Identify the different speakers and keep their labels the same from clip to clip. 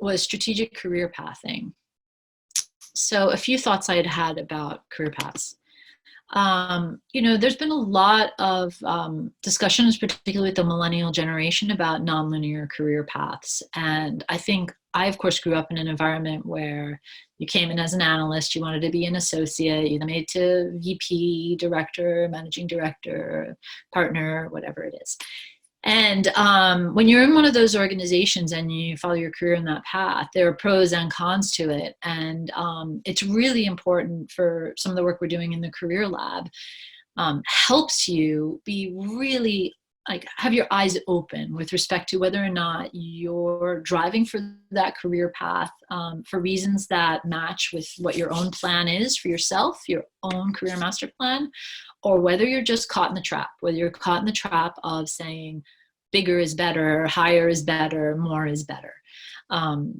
Speaker 1: was strategic career pathing. So a few thoughts I had had about career paths. There's been a lot of discussions, particularly with the millennial generation, about nonlinear career paths. And I think I, of course, grew up in an environment where you came in as an analyst, you wanted to be an associate, you then made to VP, director, managing director, partner, whatever it is. And when you're in one of those organizations and you follow your career in that path, there are pros and cons to it. And it's really important for some of the work we're doing in the career lab, helps you be really like have your eyes open with respect to whether or not you're driving for that career path for reasons that match with what your own plan is for yourself, your own career master plan, or whether you're just caught in the trap, whether you're caught in the trap of saying bigger is better, higher is better, more is better.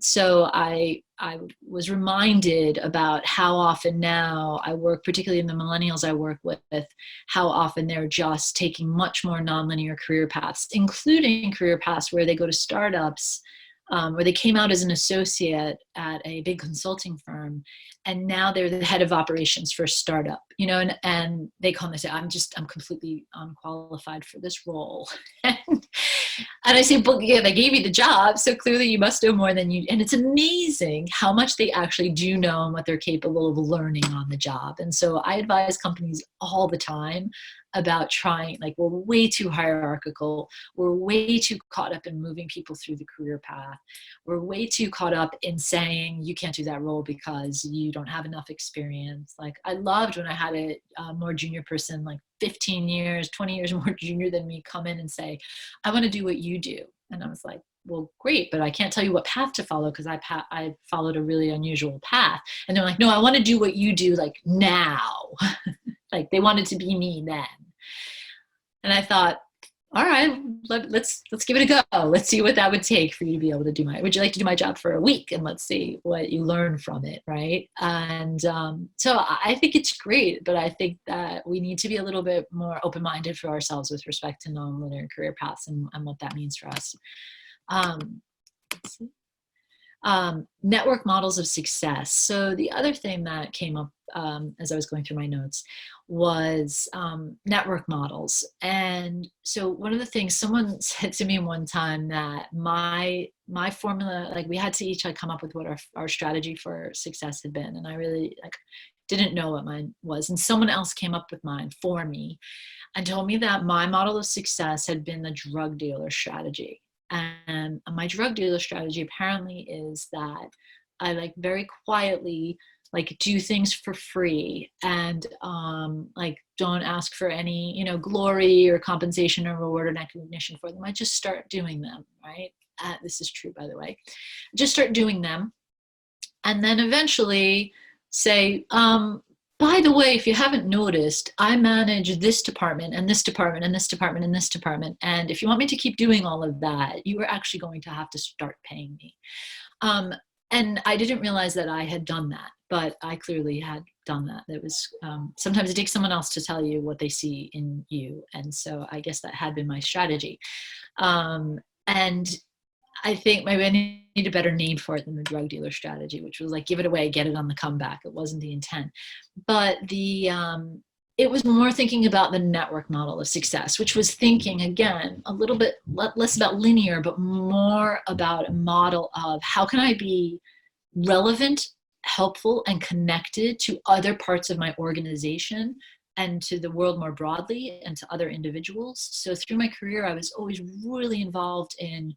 Speaker 1: So I was reminded about how often now I work, particularly in the millennials I work with, how often they're just taking much more nonlinear career paths, including career paths where they go to startups, where they came out as an associate at a big consulting firm, and now they're the head of operations for a startup, and they come and say, I'm completely unqualified for this role. And I say, but yeah, they gave you the job, so clearly you must know more than you. And it's amazing how much they actually do know and what they're capable of learning on the job. And so I advise companies all the time about trying, like, we're way too hierarchical. We're way too caught up in moving people through the career path. We're way too caught up in saying you can't do that role because you don't have enough experience. Like, I loved when I had a more junior person, like 15 years, 20 years more junior than me, come in and say, I want to do what you do. And I was like, well, great, but I can't tell you what path to follow because I followed a really unusual path. And they're like, no, I want to do what you do, like, now. Like, they wanted to be me then. And I thought, all right, let's give it a go. Let's see what that would take for you to be able to do would you like to do my job for a week? And let's see what you learn from it, right? And so I think it's great, but I think that we need to be a little bit more open-minded for ourselves with respect to nonlinear career paths and what that means for us. Let's see. Network models of success. So the other thing that came up as I was going through my notes was network models. And so one of the things someone said to me one time, that my formula, like, we had to each come up with what our strategy for success had been. And I really didn't know what mine was. And someone else came up with mine for me and told me that my model of success had been the drug dealer strategy. And my drug dealer strategy apparently is that I very quietly do things for free and don't ask for any, glory or compensation or reward or recognition for them. I just start doing them, right? This is true, by the way. Just start doing them. And then eventually say, by the way, if you haven't noticed, I manage this department and this department and this department and this department. And if you want me to keep doing all of that, you are actually going to have to start paying me. And I didn't realize that I had done that, but I clearly had done that. That was sometimes it takes someone else to tell you what they see in you. And so I guess that had been my strategy. And I think maybe I need a better name for it than the drug dealer strategy, which was give it away, get it on the comeback. It wasn't the intent, but it was more thinking about the network model of success, which was thinking, again, a little bit less about linear, but more about a model of how can I be relevant, helpful, and connected to other parts of my organization and to the world more broadly and to other individuals. So through my career, I was always really involved in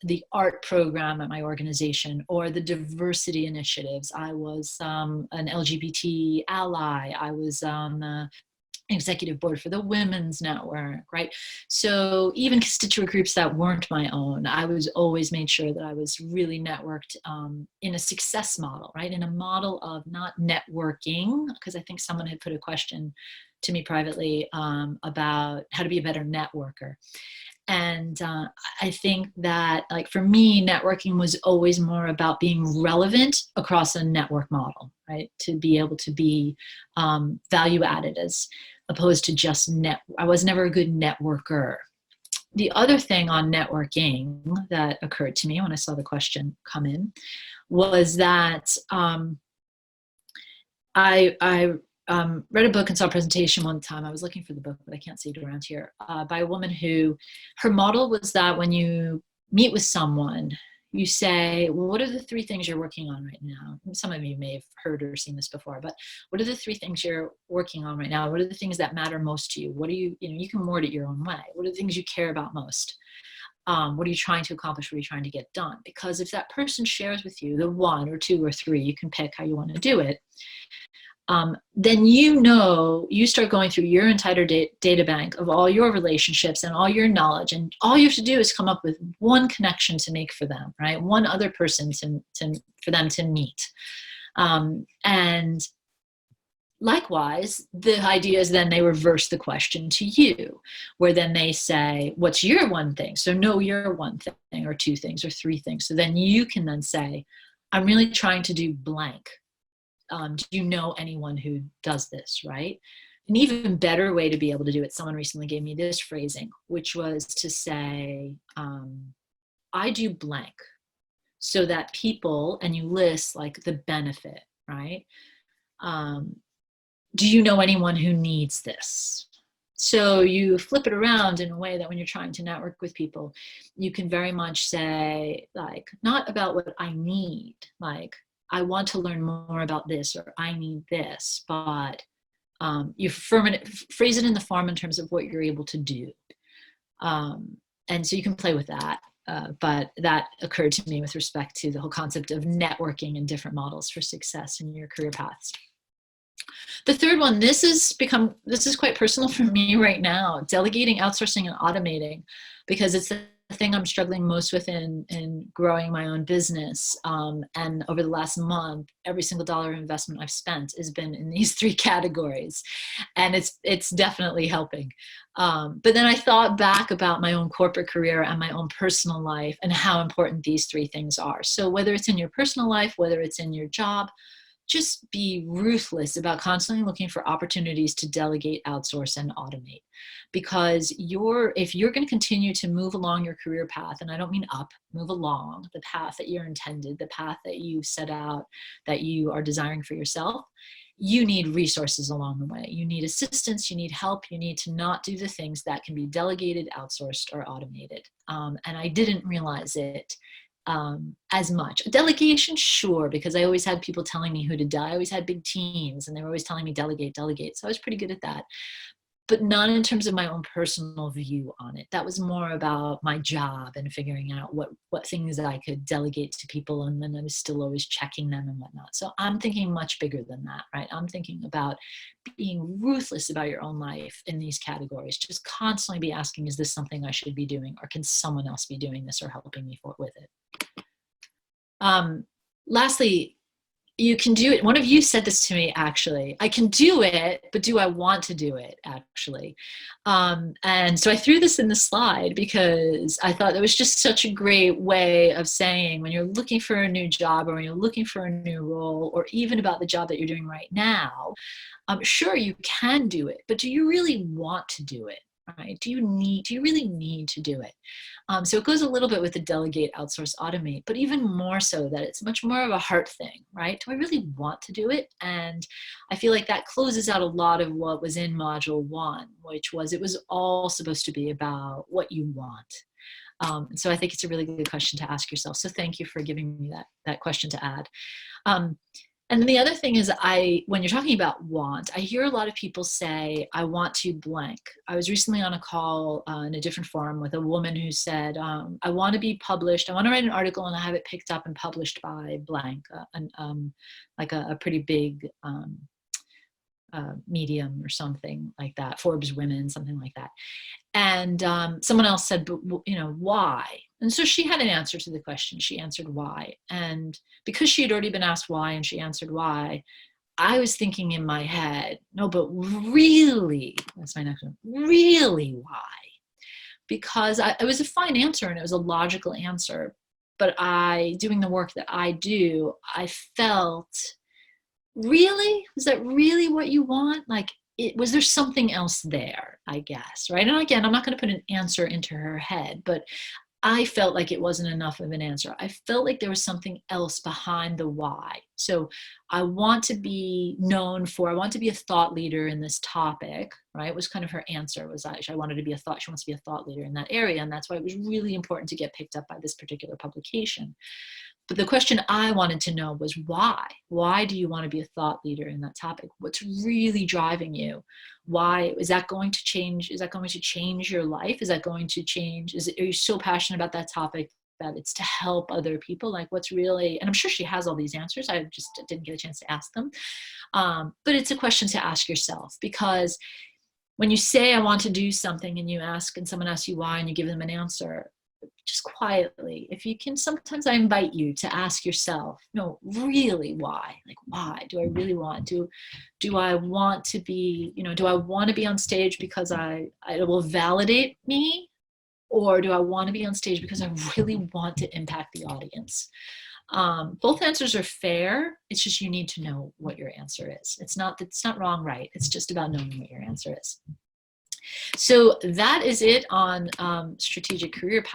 Speaker 1: the art program at my organization or the diversity initiatives. I was an LGBT ally. I was on the executive board for the Women's Network, right? So even constituent groups that weren't my own, I was always made sure that I was really networked in a success model, right? In a model of not networking, because I think someone had put a question to me privately about how to be a better networker. And I think that, for me, networking was always more about being relevant across a network model, right? To be able to be value added as opposed to just I was never a good networker. The other thing on networking that occurred to me when I saw the question come in was that I read a book and saw a presentation one time. I was looking for the book, but I can't see it around here, by a woman who, her model was that when you meet with someone, you say, well, what are the three things you're working on right now? Some of you may have heard or seen this before, but what are the three things you're working on right now? What are the things that matter most to you? What do you, you can word it your own way. What are the things you care about most? What are you trying to accomplish? What are you trying to get done? Because if that person shares with you the one or two or three, you can pick how you want to do it. Then you start going through your entire data bank of all your relationships and all your knowledge, and all you have to do is come up with one connection to make for them, right? One other person for them to meet. And likewise, the idea is then they reverse the question to you, where then they say, what's your one thing? So know your one thing or two things or three things. So then you can then say, I'm really trying to do blank. Do you know anyone who does this, right? An even better way to be able to do it, someone recently gave me this phrasing, which was to say, I do blank, so that people, and you list like the benefit, right? Do you know anyone who needs this? So you flip it around in a way that when you're trying to network with people, you can very much say, like, not about what I need, like, I want to learn more about this, or I need this, but you phrase it in the form in terms of what you're able to do. And so you can play with that. But that occurred to me with respect to the whole concept of networking and different models for success in your career paths. The third one, this is quite personal for me right now, delegating, outsourcing, and automating, because it's the thing I'm struggling most with in growing my own business. And over the last month, every single dollar of investment I've spent has been in these three categories. And it's definitely helping. But then I thought back about my own corporate career and my own personal life and how important these three things are. So whether it's in your personal life, whether it's in your job, just be ruthless about constantly looking for opportunities to delegate, outsource, and automate. Because if you're going to continue to move along your career path, and I don't mean up, move along the path that you're intended, the path that you set out, that you are desiring for yourself, you need resources along the way. You need assistance, you need help, you need to not do the things that can be delegated, outsourced, or automated. And I didn't realize it as much. Delegation, sure, because I always had people telling me who to do. I always had big teams and they were always telling me delegate, delegate. So I was pretty good at that, but not in terms of my own personal view on it. That was more about my job and figuring out what things that I could delegate to people. And then I was still always checking them and whatnot. So I'm thinking much bigger than that, right? I'm thinking about being ruthless about your own life in these categories. Just constantly be asking, is this something I should be doing? Or can someone else be doing this or helping me with it? Lastly, you can do it. One of you said this to me, actually. I can do it, but do I want to do it, actually? And so I threw this in the slide because I thought it was just such a great way of saying, when you're looking for a new job or when you're looking for a new role, or even about the job that you're doing right now, sure, you can do it, but do you really want to do it? Right? Do you really need to do it? So it goes a little bit with the delegate, outsource, automate, but even more so that it's much more of a heart thing, right? Do I really want to do it? And I feel like that closes out a lot of what was in module 1, which was, it was all supposed to be about what you want. So I think it's a really good question to ask yourself. So thank you for giving me that question to add. And then the other thing is, when you're talking about want, I hear a lot of people say, I want to blank. I was recently on a call in a different forum with a woman who said, I want to be published. I want to write an article and I have it picked up and published by blank, like a pretty big Medium or something like that, Forbes Women, something like that. And someone else said, but why? And so she had an answer to the question. She answered why. And because she had already been asked why and she answered why, I was thinking in my head, no, but really, that's my next one, really why? Because it was a fine answer and it was a logical answer. But doing the work that I do, I felt, really? Is that really what you want? Like, was there something else there, I guess, right? And again, I'm not going to put an answer into her head, but I felt like it wasn't enough of an answer. I felt like there was something else behind the why. So I want to be known for, I want to be a thought leader in this topic, right? Was kind of her answer, was I wanted to be she wants to be a thought leader in that area. And that's why it was really important to get picked up by this particular publication. But the question I wanted to know was why? Why do you want to be a thought leader in that topic? What's really driving you? Why is that going to change? Is that going to change your life? Is that going to change? Are you so passionate about that topic that it's to help other people? Like what's really, and I'm sure she has all these answers. I just didn't get a chance to ask them. But it's a question to ask yourself, because when you say, I want to do something, and you ask, and someone asks you why, and you give them an answer, just quietly, if you can, sometimes I invite you to ask yourself, no, really why? Like, why do I really want to? Do I want to be, do I want to be on stage because it will validate me? Or do I want to be on stage because I really want to impact the audience? Both answers are fair. It's just you need to know what your answer is. It's not wrong, right? It's just about knowing what your answer is. So that is it on strategic career path.